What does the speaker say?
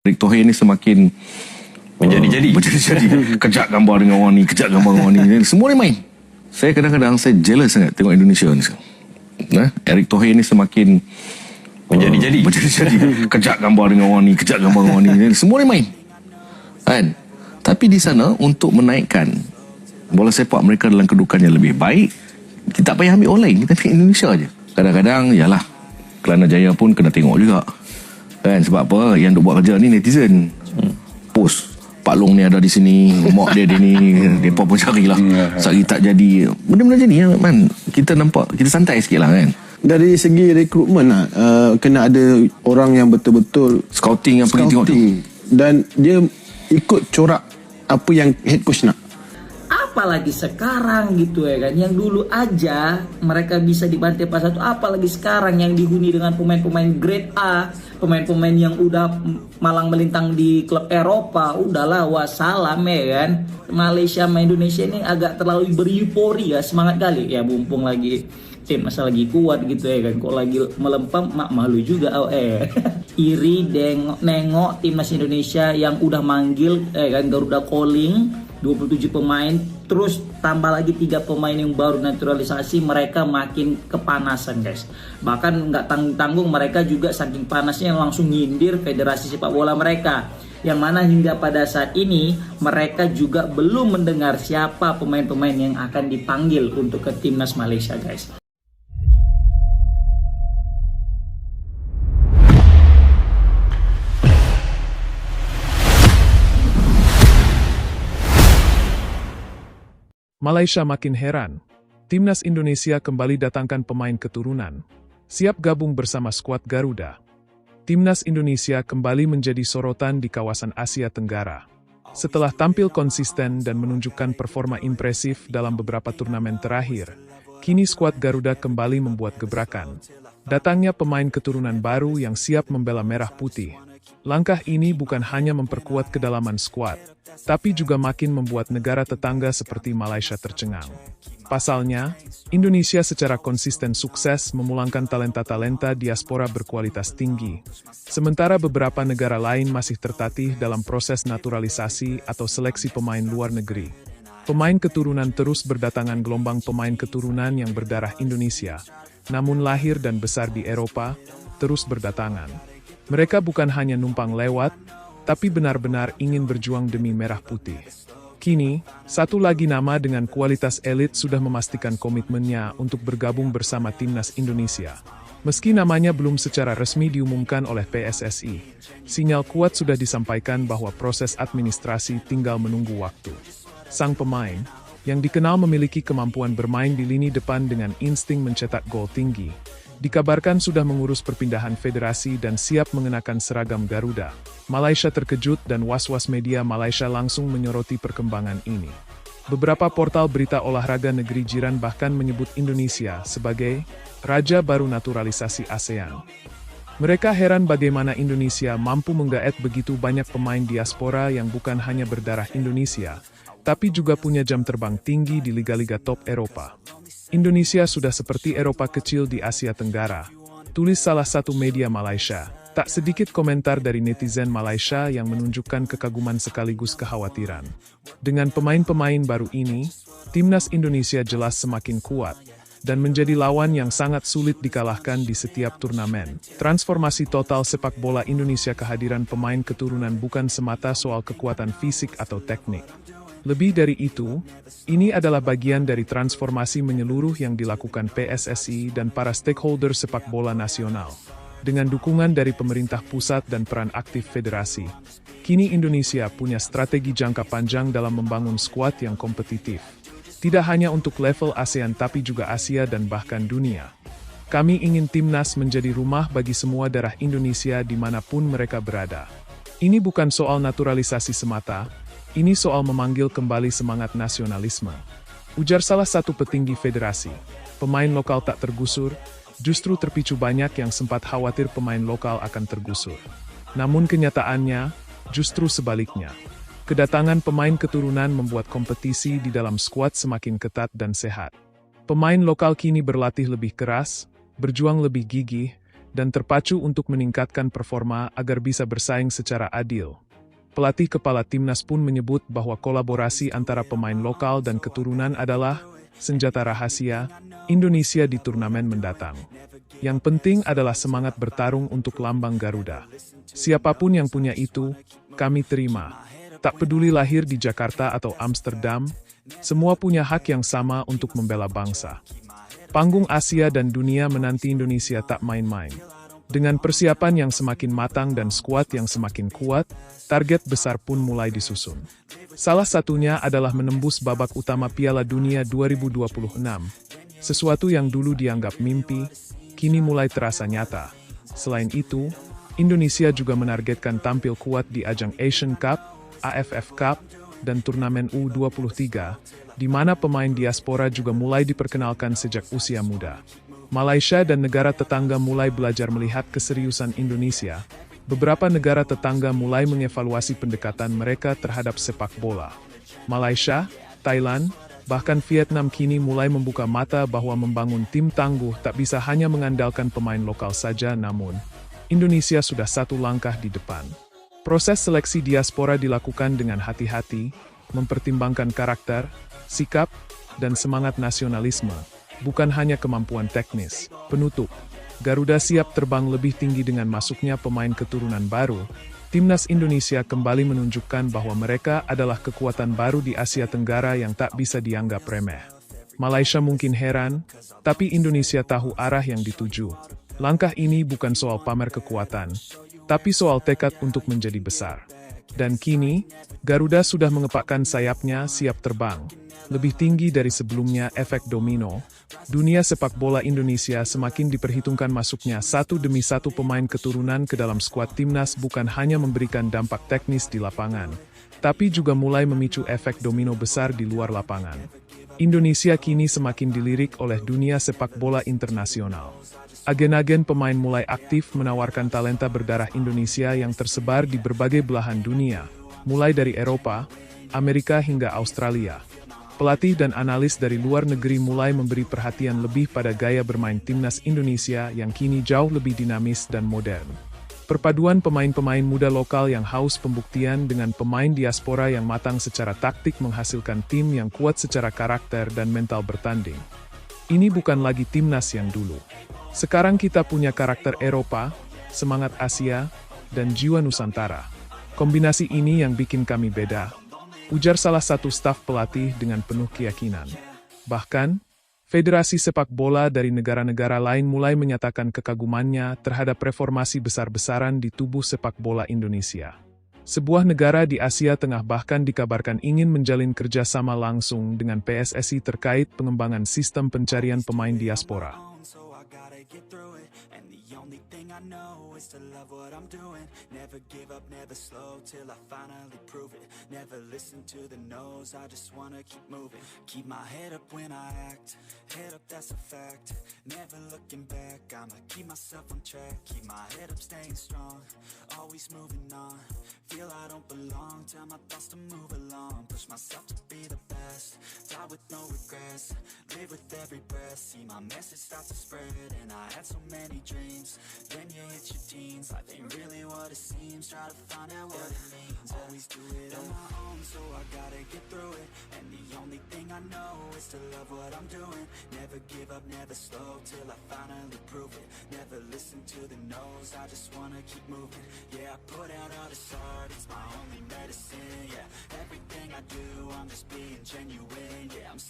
Erick Thohir ni semakin menjadi-jadi. Kejap gambar dengan orang ni, kejap gambar dengan orang ni. Semua ni main. Saya kadang-kadang saya jealous sangat tengok Indonesia ni sekarang. Erick Thohir ni semakin menjadi-jadi. Kejap gambar dengan orang ni, kejap gambar dengan orang ni. Semua ni main. Kan? Tapi di sana untuk menaikkan bola sepak mereka dalam kedudukan yang lebih baik, kita tak payah ambil orang lain, kita ambil Indonesia aja. Kadang-kadang yalah, Kelana Jaya pun kena tengok juga. Kan, sebab apa? Yang duk buat kerja ni netizen. Post Pak Long ni ada di sini, mak dia di ni, depa pun carilah. Sehari tak jadi. Benda-benda macam ni man. Kita nampak, kita santai sikit lah kan. Dari segi rekrutmen lah, kena ada orang yang betul-betul Scouting yang pergi tengok tu. Dan dia ikut corak apa yang head coach nak. Apalagi sekarang gitu ya kan, yang dulu aja mereka bisa dibantai pas satu, apalagi sekarang yang dihuni dengan pemain-pemain grade A, pemain-pemain yang udah malang melintang di klub Eropa. Udahlah wassalam ya kan. Malaysia sama Indonesia ini agak terlalu beryuforia, semangat kali ya, mumpung lagi tim masa lagi kuat gitu ya kan, kok lagi melempem, malu juga iri nengok timnas Indonesia yang udah manggil kan Garuda Calling 27 pemain, terus tambah lagi 3 pemain yang baru naturalisasi, mereka makin kepanasan guys. Bahkan nggak tanggung-tanggung mereka juga saking panasnya langsung nyindir federasi sepak bola mereka, yang mana hingga pada saat ini mereka juga belum mendengar siapa pemain-pemain yang akan dipanggil untuk ke timnas Malaysia guys. Malaysia makin heran. Timnas Indonesia kembali datangkan pemain keturunan. Siap gabung bersama skuad Garuda. Timnas Indonesia kembali menjadi sorotan di kawasan Asia Tenggara. Setelah tampil konsisten dan menunjukkan performa impresif dalam beberapa turnamen terakhir, kini skuad Garuda kembali membuat gebrakan. Datangnya pemain keturunan baru yang siap membela merah putih. Langkah ini bukan hanya memperkuat kedalaman skuad, tapi juga makin membuat negara tetangga seperti Malaysia tercengang. Pasalnya, Indonesia secara konsisten sukses memulangkan talenta-talenta diaspora berkualitas tinggi, sementara beberapa negara lain masih tertatih dalam proses naturalisasi atau seleksi pemain luar negeri. Pemain keturunan terus berdatangan, gelombang pemain keturunan yang berdarah Indonesia, namun lahir dan besar di Eropa, terus berdatangan. Mereka bukan hanya numpang lewat, tapi benar-benar ingin berjuang demi merah putih. Kini, satu lagi nama dengan kualitas elit sudah memastikan komitmennya untuk bergabung bersama timnas Indonesia. Meski namanya belum secara resmi diumumkan oleh PSSI, sinyal kuat sudah disampaikan bahwa proses administrasi tinggal menunggu waktu. Sang pemain, yang dikenal memiliki kemampuan bermain di lini depan dengan insting mencetak gol tinggi, dikabarkan sudah mengurus perpindahan federasi dan siap mengenakan seragam Garuda. Malaysia terkejut dan was-was media Malaysia langsung menyoroti perkembangan ini. Beberapa portal berita olahraga negeri jiran bahkan menyebut Indonesia sebagai raja baru naturalisasi ASEAN. Mereka heran bagaimana Indonesia mampu menggaet begitu banyak pemain diaspora yang bukan hanya berdarah Indonesia, tapi juga punya jam terbang tinggi di liga-liga top Eropa. Indonesia sudah seperti Eropa kecil di Asia Tenggara, tulis salah satu media Malaysia. Tak sedikit komentar dari netizen Malaysia yang menunjukkan kekaguman sekaligus kekhawatiran. Dengan pemain-pemain baru ini, timnas Indonesia jelas semakin kuat dan menjadi lawan yang sangat sulit dikalahkan di setiap turnamen. Transformasi total sepak bola Indonesia, kehadiran pemain keturunan bukan semata soal kekuatan fisik atau teknik. Lebih dari itu, ini adalah bagian dari transformasi menyeluruh yang dilakukan PSSI dan para stakeholder sepak bola nasional. Dengan dukungan dari pemerintah pusat dan peran aktif federasi, kini Indonesia punya strategi jangka panjang dalam membangun skuad yang kompetitif. Tidak hanya untuk level ASEAN tapi juga Asia dan bahkan dunia. Kami ingin timnas menjadi rumah bagi semua darah Indonesia dimanapun mereka berada. Ini bukan soal naturalisasi semata, ini soal memanggil kembali semangat nasionalisme. Ujar salah satu petinggi federasi, pemain lokal tak tergusur, justru terpicu banyak yang sempat khawatir pemain lokal akan tergusur. Namun kenyataannya, justru sebaliknya. Kedatangan pemain keturunan membuat kompetisi di dalam skuad semakin ketat dan sehat. Pemain lokal kini berlatih lebih keras, berjuang lebih gigih, dan terpacu untuk meningkatkan performa agar bisa bersaing secara adil. Pelatih kepala timnas pun menyebut bahwa kolaborasi antara pemain lokal dan keturunan adalah senjata rahasia Indonesia di turnamen mendatang. Yang penting adalah semangat bertarung untuk lambang Garuda. Siapapun yang punya itu, kami terima. Tak peduli lahir di Jakarta atau Amsterdam, semua punya hak yang sama untuk membela bangsa. Panggung Asia dan dunia menanti Indonesia tak main-main. Dengan persiapan yang semakin matang dan skuad yang semakin kuat, target besar pun mulai disusun. Salah satunya adalah menembus babak utama Piala Dunia 2026. Sesuatu yang dulu dianggap mimpi, kini mulai terasa nyata. Selain itu, Indonesia juga menargetkan tampil kuat di ajang Asian Cup, AFF Cup, dan turnamen U23, di mana pemain diaspora juga mulai diperkenalkan sejak usia muda. Malaysia dan negara tetangga mulai belajar melihat keseriusan Indonesia. Beberapa negara tetangga mulai mengevaluasi pendekatan mereka terhadap sepak bola. Malaysia, Thailand, bahkan Vietnam kini mulai membuka mata bahwa membangun tim tangguh tak bisa hanya mengandalkan pemain lokal saja, namun Indonesia sudah satu langkah di depan. Proses seleksi diaspora dilakukan dengan hati-hati, mempertimbangkan karakter, sikap, dan semangat nasionalisme, bukan hanya kemampuan teknis. Penutup, Garuda siap terbang lebih tinggi dengan masuknya pemain keturunan baru. Timnas Indonesia kembali menunjukkan bahwa mereka adalah kekuatan baru di Asia Tenggara yang tak bisa dianggap remeh. Malaysia mungkin heran, tapi Indonesia tahu arah yang dituju. Langkah ini bukan soal pamer kekuatan, tapi soal tekad untuk menjadi besar. Dan kini, Garuda sudah mengepakkan sayapnya siap terbang. Lebih tinggi dari sebelumnya efek domino, dunia sepak bola Indonesia semakin diperhitungkan masuknya satu demi satu pemain keturunan ke dalam skuad timnas bukan hanya memberikan dampak teknis di lapangan, tapi juga mulai memicu efek domino besar di luar lapangan. Indonesia kini semakin dilirik oleh dunia sepak bola internasional. Agen-agen pemain mulai aktif menawarkan talenta berdarah Indonesia yang tersebar di berbagai belahan dunia, mulai dari Eropa, Amerika hingga Australia. Pelatih dan analis dari luar negeri mulai memberi perhatian lebih pada gaya bermain timnas Indonesia yang kini jauh lebih dinamis dan modern. Perpaduan pemain-pemain muda lokal yang haus pembuktian dengan pemain diaspora yang matang secara taktik menghasilkan tim yang kuat secara karakter dan mental bertanding. Ini bukan lagi timnas yang dulu. Sekarang kita punya karakter Eropa, semangat Asia, dan jiwa Nusantara. Kombinasi ini yang bikin kami beda, ujar salah satu staf pelatih dengan penuh keyakinan. Bahkan, federasi sepak bola dari negara-negara lain mulai menyatakan kekagumannya terhadap reformasi besar-besaran di tubuh sepak bola Indonesia. Sebuah negara di Asia Tengah bahkan dikabarkan ingin menjalin kerjasama langsung dengan PSSI terkait pengembangan sistem pencarian pemain diaspora. I know is to love what I'm doing. Never give up, never slow till I finally prove it. Never listen to the no's, I just wanna keep moving. Keep my head up when I act, head up that's a fact. Never looking back, I'ma keep myself on track. Keep my head up staying strong, always moving on. Feel I don't belong, tell my thoughts to move along. Push myself to be the best, die with no regrets. Live with every breath, see my message start to spread. And I had so many dreams, then you hit your teens. Life ain't really what it seems, try to find out what it means. Always do it on my own, so I gotta get through it. And the only thing I know is to love what I'm doing. Never give up, never slow till I finally prove it. Never listen to the no's, I just wanna keep moving. Yeah, I put out all this art, it's my only medicine. Yeah, everything I do, I'm just being genuine. Yeah, I'm